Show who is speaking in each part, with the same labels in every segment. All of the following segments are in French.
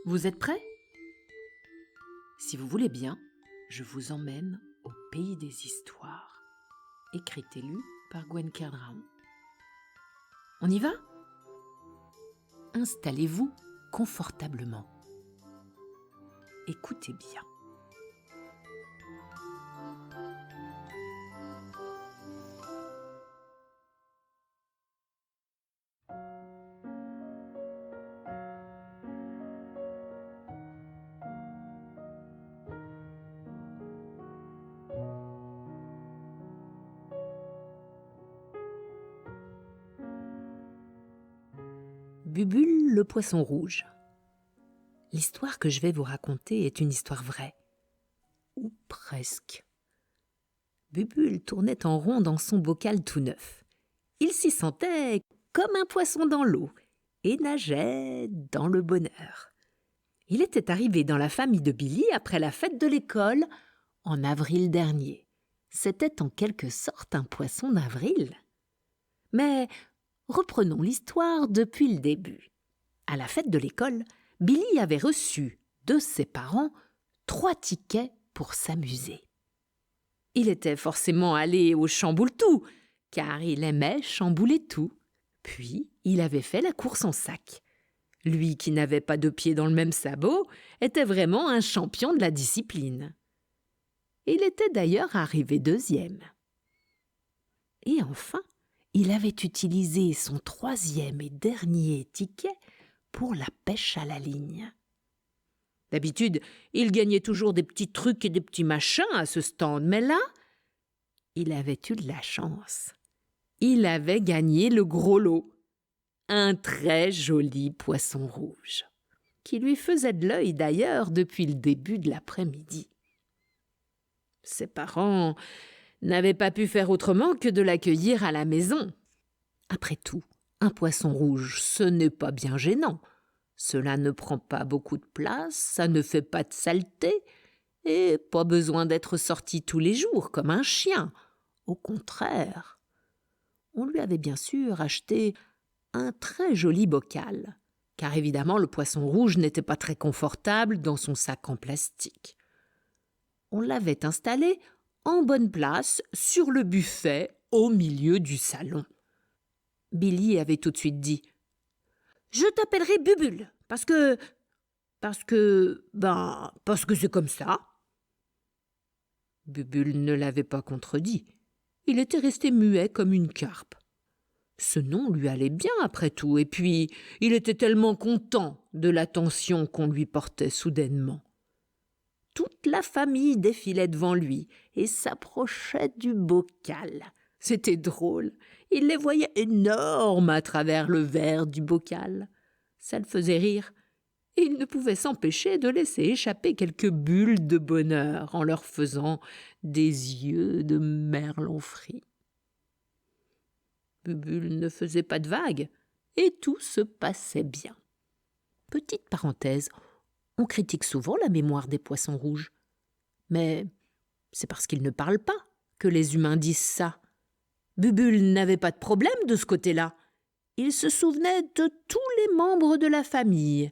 Speaker 1: Vous êtes prêts? Si vous voulez bien, je vous emmène au pays des histoires. Écrite et lue par Gwen Kerdram. On y va? Installez-vous confortablement. Écoutez bien. Bubule le poisson rouge. L'histoire que je vais vous raconter est une histoire vraie. Ou presque. Bubule tournait en rond dans son bocal tout neuf. Il s'y sentait comme un poisson dans l'eau et nageait dans le bonheur. Il était arrivé dans la famille de Billy après la fête de l'école en avril dernier. C'était en quelque sorte un poisson d'avril. Mais reprenons l'histoire depuis le début. À la fête de l'école, Billy avait reçu de ses parents 3 tickets pour s'amuser. Il était forcément allé au chamboule-tout, car il aimait chambouler tout. Puis, il avait fait la course en sac. Lui qui n'avait pas 2 pieds dans le même sabot était vraiment un champion de la discipline. Il était d'ailleurs arrivé 2e. Et enfin, il avait utilisé son 3e et dernier ticket pour la pêche à la ligne. D'habitude, il gagnait toujours des petits trucs et des petits machins à ce stand, mais là, il avait eu de la chance. Il avait gagné le gros lot, un très joli poisson rouge, qui lui faisait de l'œil d'ailleurs depuis le début de l'après-midi. Ses parents n'avaient pas pu faire autrement que de l'accueillir à la maison. Après tout, un poisson rouge, ce n'est pas bien gênant. Cela ne prend pas beaucoup de place, ça ne fait pas de saleté, et pas besoin d'être sorti tous les jours comme un chien. Au contraire, on lui avait bien sûr acheté un très joli bocal, car évidemment le poisson rouge n'était pas très confortable dans son sac en plastique. On l'avait installé en bonne place sur le buffet au milieu du salon. Billy avait tout de suite dit « Je t'appellerai Bubule, parce que c'est comme ça. » Bubule ne l'avait pas contredit. Il était resté muet comme une carpe. Ce nom lui allait bien après tout, et puis il était tellement content de l'attention qu'on lui portait soudainement. Toute la famille défilait devant lui et s'approchait du bocal. C'était drôle, il les voyait énormes à travers le verre du bocal. Ça le faisait rire, et il ne pouvait s'empêcher de laisser échapper quelques bulles de bonheur en leur faisant des yeux de merlan frit. Bubule ne faisait pas de vagues, et tout se passait bien. Petite parenthèse, on critique souvent la mémoire des poissons rouges. Mais c'est parce qu'ils ne parlent pas que les humains disent ça. Bubule n'avait pas de problème de ce côté-là. Il se souvenait de tous les membres de la famille.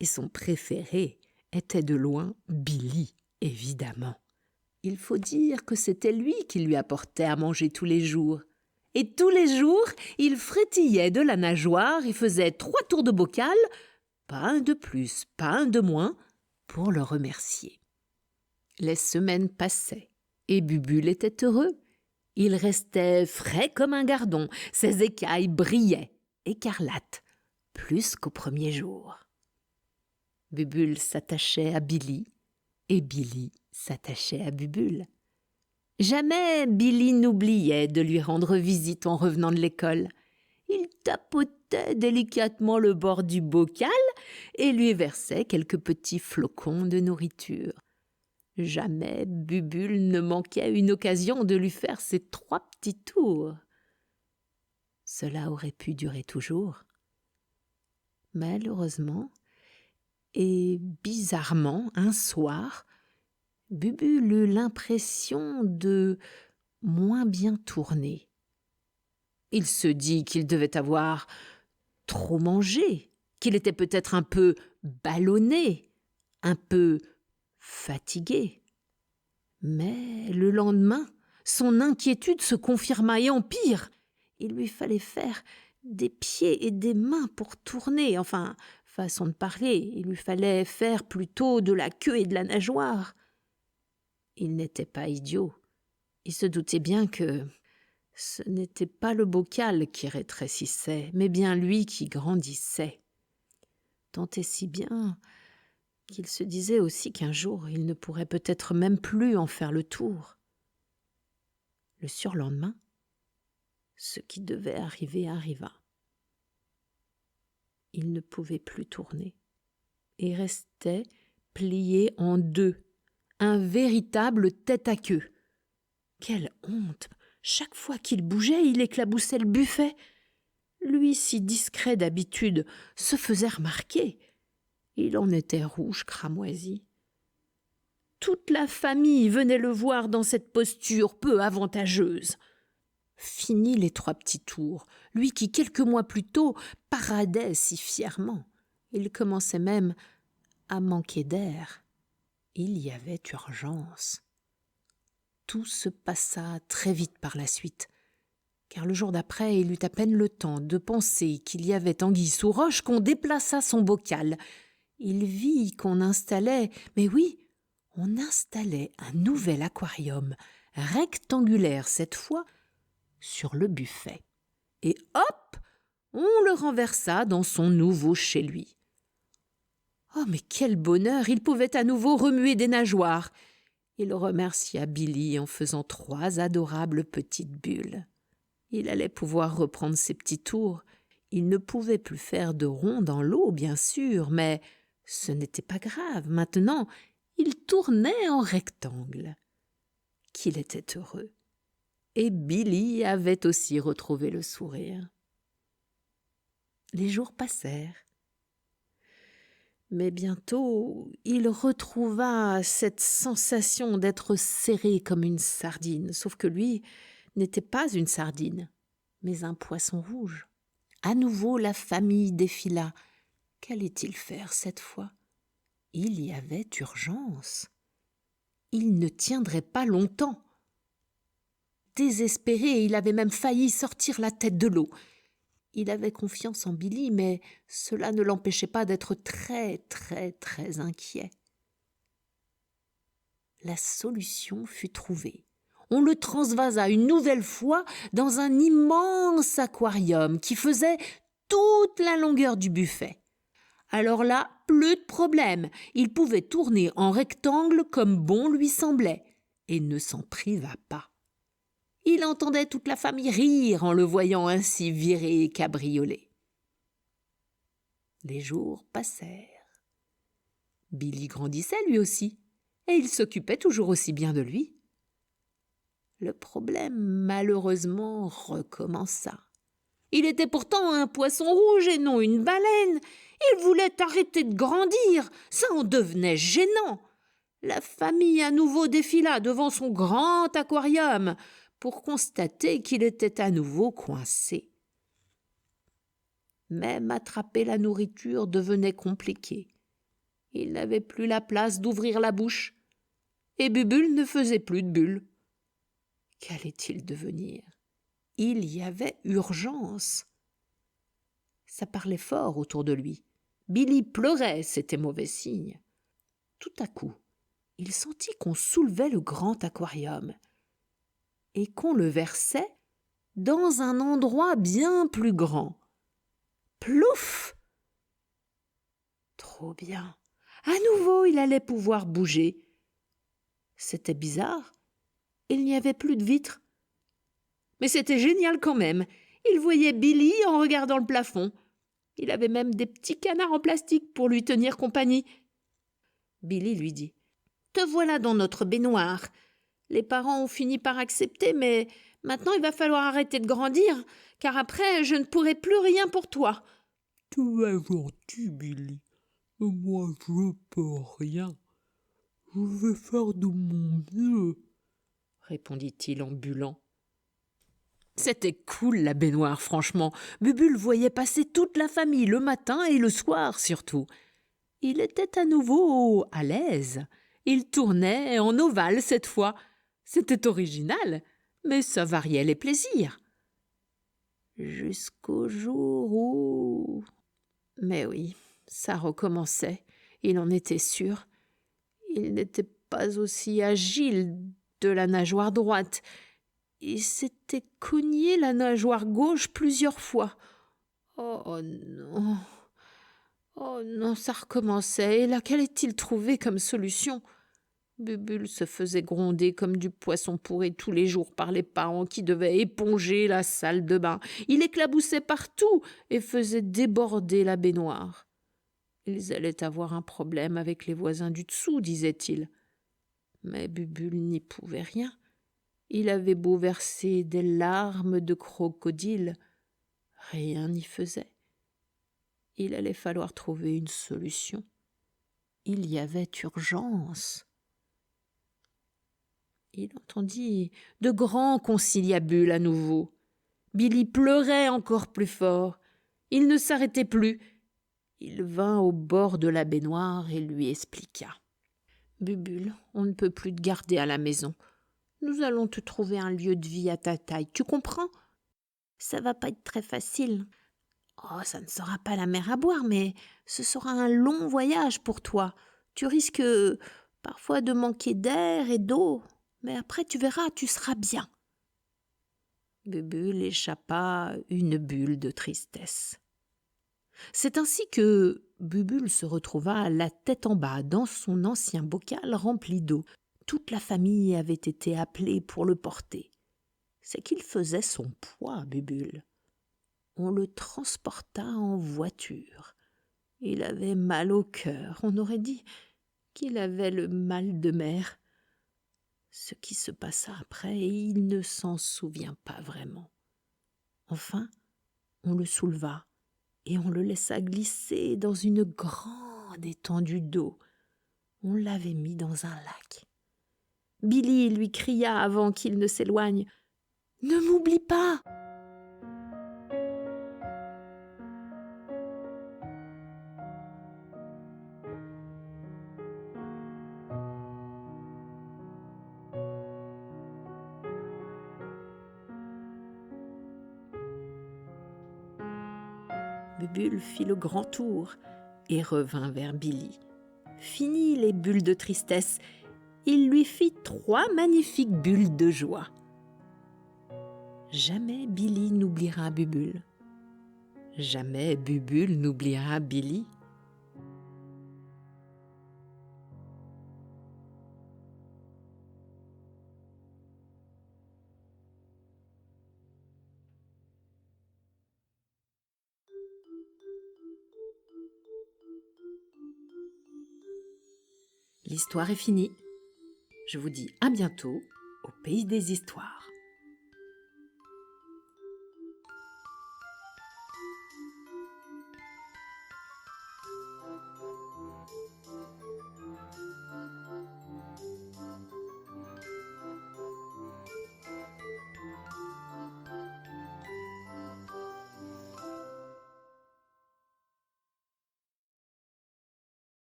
Speaker 1: Et son préféré était de loin Billy, évidemment. Il faut dire que c'était lui qui lui apportait à manger tous les jours. Et tous les jours, il frétillait de la nageoire et faisait 3 tours de bocal, pas un de plus, pas un de moins, pour le remercier. Les semaines passaient, et Bubule était heureux. Il restait frais comme un gardon, ses écailles brillaient, écarlates, plus qu'au premier jour. Bubule s'attachait à Billy, et Billy s'attachait à Bubule. Jamais Billy n'oubliait de lui rendre visite en revenant de l'école. Il tapotait délicatement le bord du bocal et lui versait quelques petits flocons de nourriture. Jamais Bubule ne manquait une occasion de lui faire ses 3 petits tours. Cela aurait pu durer toujours. Malheureusement, et bizarrement, un soir, Bubule eut l'impression de moins bien tourner. Il se dit qu'il devait avoir trop mangé qu'il était peut-être un peu ballonné, un peu fatigué. Mais le lendemain, son inquiétude se confirma et en pire, il lui fallait faire des pieds et des mains pour tourner, enfin, façon de parler, il lui fallait faire plutôt de la queue et de la nageoire. Il n'était pas idiot. Il se doutait bien que ce n'était pas le bocal qui rétrécissait, mais bien lui qui grandissait. Tant et si bien qu'il se disait aussi qu'un jour il ne pourrait peut-être même plus en faire le tour. Le surlendemain, ce qui devait arriver arriva. Il ne pouvait plus tourner et restait plié en deux, un véritable tête-à-queue. Quelle honte! Chaque fois qu'il bougeait, il éclaboussait le buffet. Lui, si discret d'habitude, se faisait remarquer. Il en était rouge cramoisi. Toute la famille venait le voir dans cette posture peu avantageuse. Fini les 3 petits tours, lui qui quelques mois plus tôt paradait si fièrement. Il commençait même à manquer d'air. Il y avait urgence. Tout se passa très vite par la suite, car le jour d'après, il eut à peine le temps de penser qu'il y avait anguille sous roche qu'on déplaça son bocal. Il vit qu'on installait, mais oui, on installait un nouvel aquarium, rectangulaire cette fois, sur le buffet. Et hop, on le renversa dans son nouveau chez lui. Oh, mais quel bonheur! Il pouvait à nouveau remuer des nageoires. Il remercia Billy en faisant 3 adorables petites bulles. Il allait pouvoir reprendre ses petits tours. Il ne pouvait plus faire de ronds dans l'eau, bien sûr, mais ce n'était pas grave. Maintenant, il tournait en rectangle. Qu'il était heureux. Et Billy avait aussi retrouvé le sourire. Les jours passèrent. Mais bientôt, il retrouva cette sensation d'être serré comme une sardine, sauf que lui n'était pas une sardine, mais un poisson rouge. À nouveau, la famille défila. Qu'allait-il faire cette fois? Il y avait urgence. Il ne tiendrait pas longtemps. Désespéré, il avait même failli sortir la tête de l'eau. Il avait confiance en Billy, mais cela ne l'empêchait pas d'être très, très, très inquiet. La solution fut trouvée. On le transvasa une nouvelle fois dans un immense aquarium qui faisait toute la longueur du buffet. Alors là, plus de problème. Il pouvait tourner en rectangle comme bon lui semblait et ne s'en priva pas. Il entendait toute la famille rire en le voyant ainsi viré et cabriolé. Les jours passèrent. Billy grandissait lui aussi, et il s'occupait toujours aussi bien de lui. Le problème, malheureusement, recommença. Il était pourtant un poisson rouge et non une baleine. Il voulait arrêter de grandir, ça en devenait gênant. La famille à nouveau défila devant son grand aquarium pour constater qu'il était à nouveau coincé. Même attraper la nourriture devenait compliqué. Il n'avait plus la place d'ouvrir la bouche, et Bubule ne faisait plus de bulles. Qu'allait-il devenir? Il y avait urgence. Ça parlait fort autour de lui. Billy pleurait, c'était mauvais signe. Tout à coup, il sentit qu'on soulevait le grand aquarium et qu'on le versait dans un endroit bien plus grand. Plouf! Trop bien. À nouveau, il allait pouvoir bouger. C'était bizarre. Il n'y avait plus de vitres. Mais c'était génial quand même. Il voyait Billy en regardant le plafond. Il avait même des petits canards en plastique pour lui tenir compagnie. Billy lui dit « Te voilà dans notre baignoire. Les parents ont fini par accepter, mais maintenant il va falloir arrêter de grandir, car après je ne pourrai plus rien pour toi. »
Speaker 2: « Tu es gentil, Billy. Moi, je peux rien. Je vais faire de mon mieux, »
Speaker 1: répondit-il en bulant. C'était cool la baignoire, franchement. Bubule voyait passer toute la famille le matin et le soir surtout. Il était à nouveau à l'aise. Il tournait en ovale cette fois. C'était original, mais ça variait les plaisirs. Jusqu'au jour où... Mais oui, ça recommençait, il en était sûr. Il n'était pas aussi agile de la nageoire droite. Il s'était cogné la nageoire gauche plusieurs fois. Oh non! Oh non, ça recommençait. Et là, qu'allait-il trouver comme solution? Bubule se faisait gronder comme du poisson pourri tous les jours par les parents qui devaient éponger la salle de bain. Il éclaboussait partout et faisait déborder la baignoire. Ils allaient avoir un problème avec les voisins du dessous, disait-il. Mais Bubule n'y pouvait rien. Il avait beau verser des larmes de crocodile, rien n'y faisait. Il allait falloir trouver une solution. Il y avait urgence. Il entendit de grands conciliabules à nouveau. Billy pleurait encore plus fort. Il ne s'arrêtait plus. Il vint au bord de la baignoire et lui expliqua. « Bubule, on ne peut plus te garder à la maison. Nous allons te trouver un lieu de vie à ta taille. Tu comprends? Ça va pas être très facile. Oh, ça ne sera pas la mer à boire, mais ce sera un long voyage pour toi. Tu risques parfois de manquer d'air et d'eau, mais après tu verras, tu seras bien. » Bubule échappa une bulle de tristesse. C'est ainsi que Bubule se retrouva la tête en bas dans son ancien bocal rempli d'eau. Toute la famille avait été appelée pour le porter. C'est qu'il faisait son poids, Bubule. On le transporta en voiture. Il avait mal au cœur. On aurait dit qu'il avait le mal de mer. Ce qui se passa après, il ne s'en souvient pas vraiment. Enfin, on le souleva et on le laissa glisser dans une grande étendue d'eau. On l'avait mis dans un lac. Billy lui cria avant qu'il ne s'éloigne. « Ne m'oublie pas !» Bubule fit le grand tour et revint vers Billy. Fini les bulles de tristesse, il lui fit 3 magnifiques bulles de joie. Jamais Billy n'oubliera Bubule. Jamais Bubule n'oubliera Billy. L'histoire est finie. Je vous dis à bientôt au Pays des Histoires.